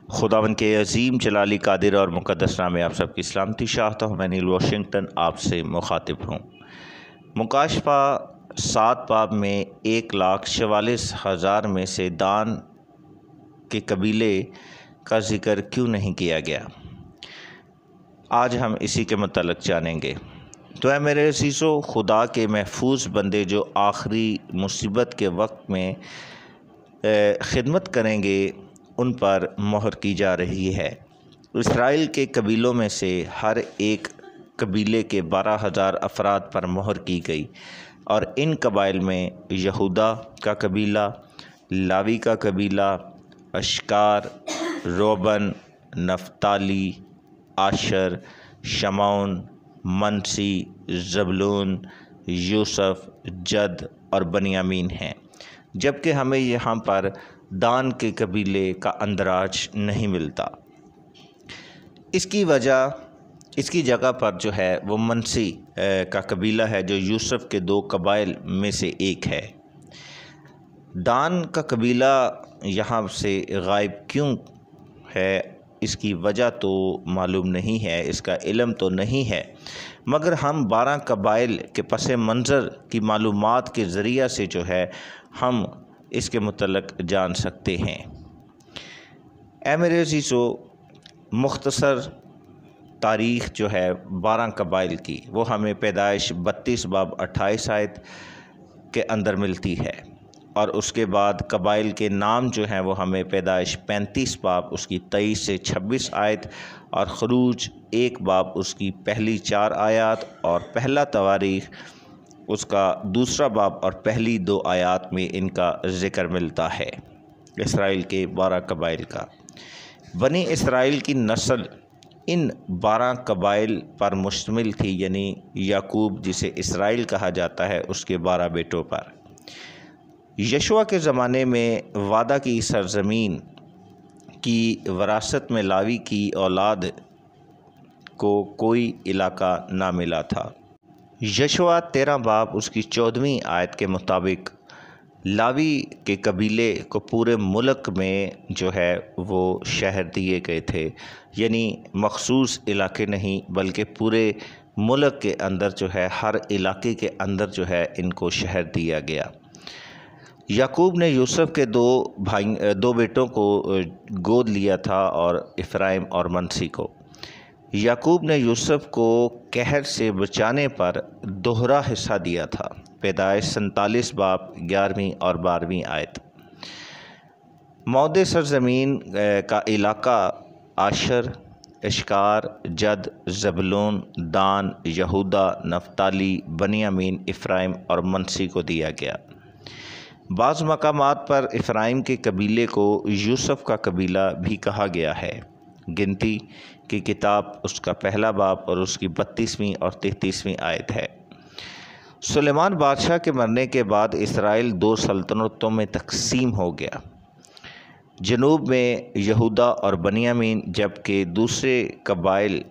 خداوند کے عظیم جلالی قادر اور مقدس نام میں آپ سب کی سلامتی چاہتا ہوں۔ میں نیل واشنگٹن آپ سے مخاطب ہوں۔ مکاشفہ 7 باب میں 1,44,000 میں سے دان کے قبیلے کا ذکر کیوں نہیں کیا گیا؟ آج ہم اسی کے متعلق جانیں گے۔ تو اے میرے عزیزو، خدا کے محفوظ بندے جو آخری مصیبت کے وقت میں خدمت کریں گے، ان پر مہر کی جا رہی ہے۔ اسرائیل کے قبیلوں میں سے ہر ایک قبیلے کے 12,000 افراد پر مہر کی گئی، اور ان قبائل میں یہودا کا قبیلہ، لاوی کا قبیلہ، اشکار، روبن، نفتالی، آشر، شمعون، منسی، زبلون، یوسف، جد اور بنیامین ہیں، جبکہ ہمیں یہاں پر دان کے قبیلے کا اندراج نہیں ملتا۔ اس کی جگہ پر جو ہے وہ منسی کا قبیلہ ہے، جو یوسف کے 2 قبائل میں سے ایک ہے۔ دان کا قبیلہ یہاں سے غائب کیوں ہے، اس کی وجہ تو معلوم نہیں ہے، اس کا علم تو نہیں ہے، مگر ہم 12 قبائل کے پس منظر کی معلومات کے ذریعہ سے جو ہے ہم اس کے متعلق جان سکتے ہیں۔ اے میرے عزیزو، مختصر تاریخ جو ہے 12 قبائل کی، وہ ہمیں پیدائش 32 باب 28 آیت کے اندر ملتی ہے، اور اس کے بعد قبائل کے نام جو ہیں وہ ہمیں پیدائش 35 باب اس کی 23 سے 26 آیت، اور خروج 1 باب اس کی پہلی 4 آیات، اور پہلا تواریخ اس کا 2 باب اور پہلی 2 آیات میں ان کا ذکر ملتا ہے، اسرائیل کے 12 قبائل کا۔ بنی اسرائیل کی نسل ان 12 قبائل پر مشتمل تھی، یعنی یعقوب جسے اسرائیل کہا جاتا ہے، اس کے 12 بیٹوں پر۔ یشوع کے زمانے میں وعدہ کی سرزمین کی وراثت میں لاوی کی اولاد کو کوئی علاقہ نہ ملا تھا۔ یشوع 13 باب اس کی 14ویں آیت کے مطابق لاوی کے قبیلے کو پورے ملک میں جو ہے وہ شہر دیے گئے تھے، یعنی مخصوص علاقے نہیں بلکہ پورے ملک کے اندر جو ہے، ہر علاقے کے اندر جو ہے ان کو شہر دیا گیا۔ یعقوب نے یوسف کے 2 بیٹوں کو گود لیا تھا، اور افرائیم اور منسی کو۔ یعقوب نے یوسف کو قحط سے بچانے پر دوہرا حصہ دیا تھا، پیدائش 47 باب 11ویں اور 12ویں آیت۔ موعود سرزمین کا علاقہ آشر، اشکار، جد، زبلون، دان، یہودا، نفتالی، بنیامین، افرائیم اور منسی کو دیا گیا۔ بعض مقامات پر افرائیم کے قبیلے کو یوسف کا قبیلہ بھی کہا گیا ہے۔ گنتی کی کتاب اس کا 1 باب اور اس کی 32ویں اور 33ویں آیت ہے۔ سلیمان بادشاہ کے مرنے کے بعد اسرائیل 2 سلطنتوں میں تقسیم ہو گیا، جنوب میں یہودا اور بنیامین، جبکہ دوسرے قبائل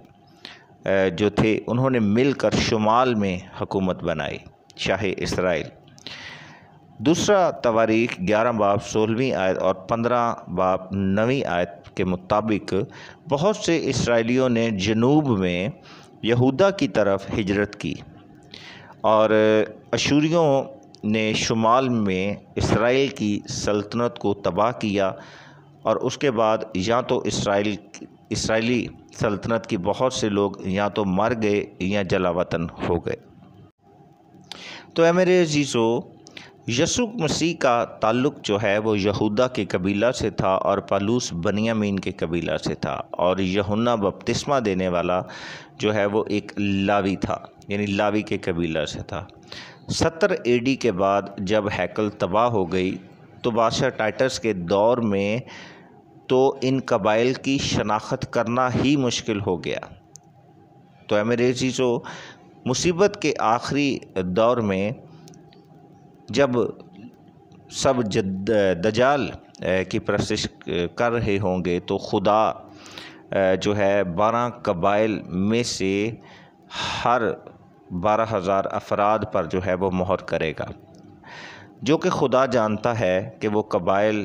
جو تھے انہوں نے مل کر شمال میں حکومت بنائی، شاہ اسرائیل۔ دوسرا تواریخ 11 باب 16ویں آیت اور 15 باب 9ویں آیت کے مطابق بہت سے اسرائیلیوں نے جنوب میں یہودا کی طرف ہجرت کی، اور اشوریوں نے شمال میں اسرائیل کی سلطنت کو تباہ کیا، اور اس کے بعد یا تو اسرائیلی سلطنت کی بہت سے لوگ یا تو مر گئے یا جلا وطن ہو گئے۔ تو اے میرے عزیزو، یسوع مسیح کا تعلق جو ہے وہ یہودا کے قبیلہ سے تھا، اور پالوس بنیامین کے قبیلہ سے تھا، اور یوحنا بپتسمہ دینے والا جو ہے وہ ایک لاوی تھا، یعنی لاوی کے قبیلہ سے تھا۔ 70 AD کے بعد جب ہیکل تباہ ہو گئی تو بادشاہ ٹائٹس کے دور میں تو ان قبائل کی شناخت کرنا ہی مشکل ہو گیا۔ تو اے میرے عزیزو، مصیبت کے آخری دور میں جب سب دجال کی پرستش کر رہے ہوں گے تو خدا جو ہے 12 قبائل میں سے ہر 12,000 افراد پر جو ہے وہ مہر کرے گا، جو کہ خدا جانتا ہے کہ وہ قبائل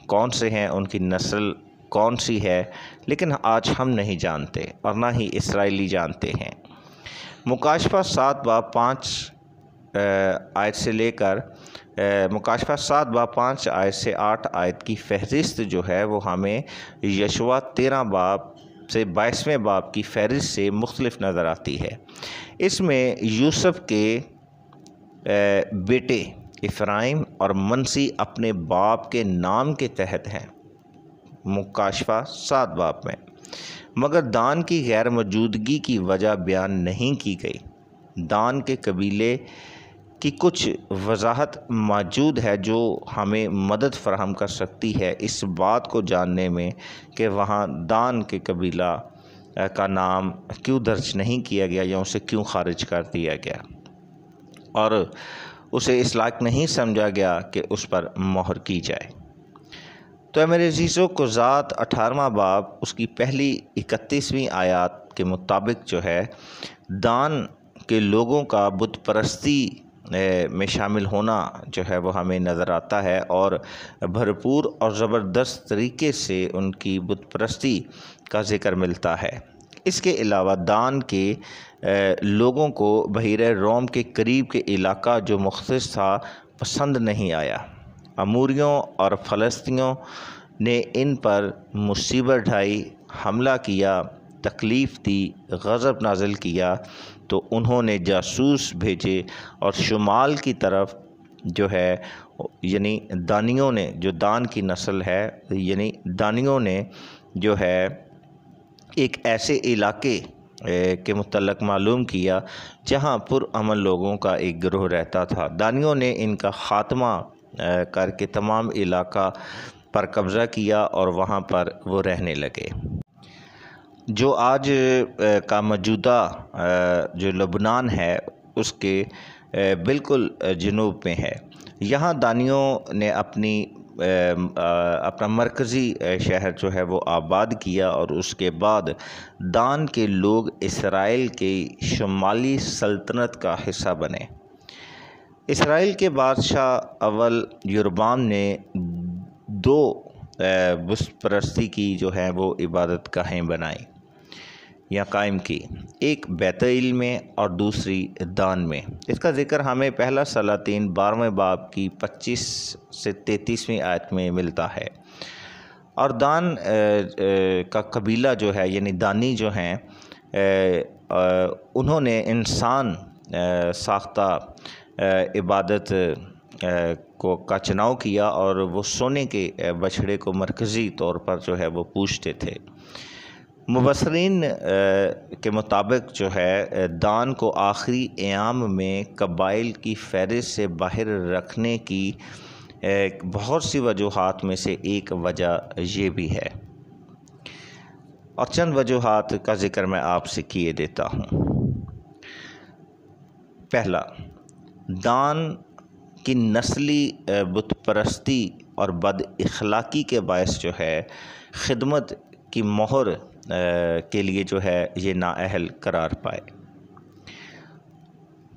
کون سے ہیں، ان کی نسل کون سی ہے، لیکن آج ہم نہیں جانتے اور نہ ہی اسرائیلی جانتے ہیں۔ مکاشفہ 7 باب 5 آیت سے لے کر مکاشفہ 7 باب 5 آیت سے 8 آیت کی فہرست جو ہے وہ ہمیں یشوع 13 باب سے 22ویں باب کی فہرست سے مختلف نظر آتی ہے۔ اس میں یوسف کے بیٹے افرایم اور منسی اپنے باپ کے نام کے تحت ہیں مکاشفہ 7 باب میں، مگر دان کی غیر موجودگی کی وجہ بیان نہیں کی گئی۔ دان کے قبیلے کی کچھ وضاحت موجود ہے جو ہمیں مدد فراہم کر سکتی ہے اس بات کو جاننے میں کہ وہاں دان کے قبیلہ کا نام کیوں درج نہیں کیا گیا یا اسے کیوں خارج کر دیا گیا اور اسے اس لائق نہیں سمجھا گیا کہ اس پر مہر کی جائے۔ تو اے میرے عزیزو، قضات 18واں باب اس کی پہلی 31ویں آیات کے مطابق جو ہے دان کے لوگوں کا بت پرستی میں شامل ہونا جو ہے وہ ہمیں نظر آتا ہے اور بھرپور اور زبردست طریقے سے ان کی بت پرستی کا ذکر ملتا ہے۔ اس کے علاوہ دان کے لوگوں کو بحیرہ روم کے قریب کے علاقہ جو مختص تھا پسند نہیں آیا۔ اموریوں اور فلسطینیوں نے ان پر مصیبت ڈھائی، حملہ کیا، تکلیف دی، غضب نازل کیا، تو انہوں نے جاسوس بھیجے اور شمال کی طرف جو ہے یعنی دانیوں نے، جو دان کی نسل ہے، یعنی دانیوں نے جو ہے ایک ایسے علاقے کے متعلق معلوم کیا جہاں پرامن لوگوں کا ایک گروہ رہتا تھا۔ دانیوں نے ان کا خاتمہ کر کے تمام علاقہ پر قبضہ کیا اور وہاں پر وہ رہنے لگے، جو آج کا موجودہ جو لبنان ہے اس کے بالکل جنوب میں ہے۔ یہاں دانیوں نے اپنا مرکزی شہر جو ہے وہ آباد کیا اور اس کے بعد دان کے لوگ اسرائیل کے شمالی سلطنت کا حصہ بنے۔ اسرائیل کے بادشاہ اول یربعام نے 2 بت پرستی کی جو ہے وہ عبادت گاہیں بنائیں یا قائم کی، ایک بیتیل میں اور دوسری دان میں۔ اس کا ذکر ہمیں پہلا سلاطین 12ویں باب کی 25 سے 33ویں آیت میں ملتا ہے۔ اور دان کا قبیلہ جو ہے یعنی دانی جو ہیں انہوں نے انسان ساختہ عبادت کا چناؤ کیا اور وہ سونے کے بچھڑے کو مرکزی طور پر جو ہے وہ پوجتے تھے۔ مبصرین کے مطابق جو ہے دان کو آخری ایام میں قبائل کی فہرست سے باہر رکھنے کی بہت سی وجوہات میں سے ایک وجہ یہ بھی ہے، اور چند وجوہات کا ذکر میں آپ سے کیے دیتا ہوں۔ پہلا، دان کی نسلی بت پرستی اور بد اخلاقی کے باعث جو ہے خدمت کی مہر کے لیے جو ہے یہ نااہل قرار پائے۔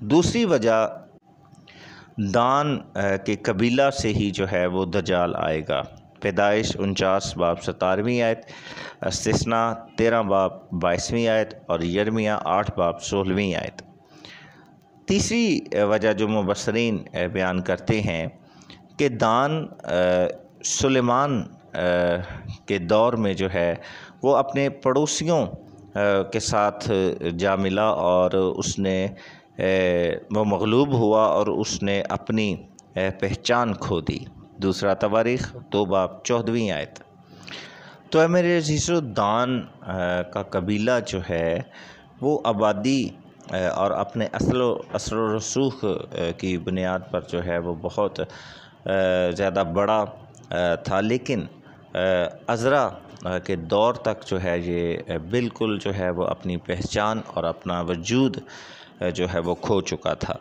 دوسری وجہ، دان کے قبیلہ سے ہی جو ہے وہ دجال آئے گا۔ پیدائش 49 باب 17ویں آیت، استثناء 13 باب 22ویں آیت اور یرمیہ 8 باب 16ویں آیت۔ تیسری وجہ جو مبصرین بیان کرتے ہیں کہ دان سلیمان کے دور میں جو ہے وہ اپنے پڑوسیوں کے ساتھ جا ملا اور اس نے وہ مغلوب ہوا اور اس نے اپنی پہچان کھو دی۔ دوسرا تواریخ 2 باب 14ویں آیت۔ تو اے میرے عزیزو، دان کا قبیلہ جو ہے وہ آبادی اور اپنے اصل و رسوخ کی بنیاد پر جو ہے وہ بہت زیادہ بڑا تھا، لیکن عزرا کے دور تک جو ہے یہ بالکل جو ہے وہ اپنی پہچان اور اپنا وجود جو ہے وہ کھو چکا تھا۔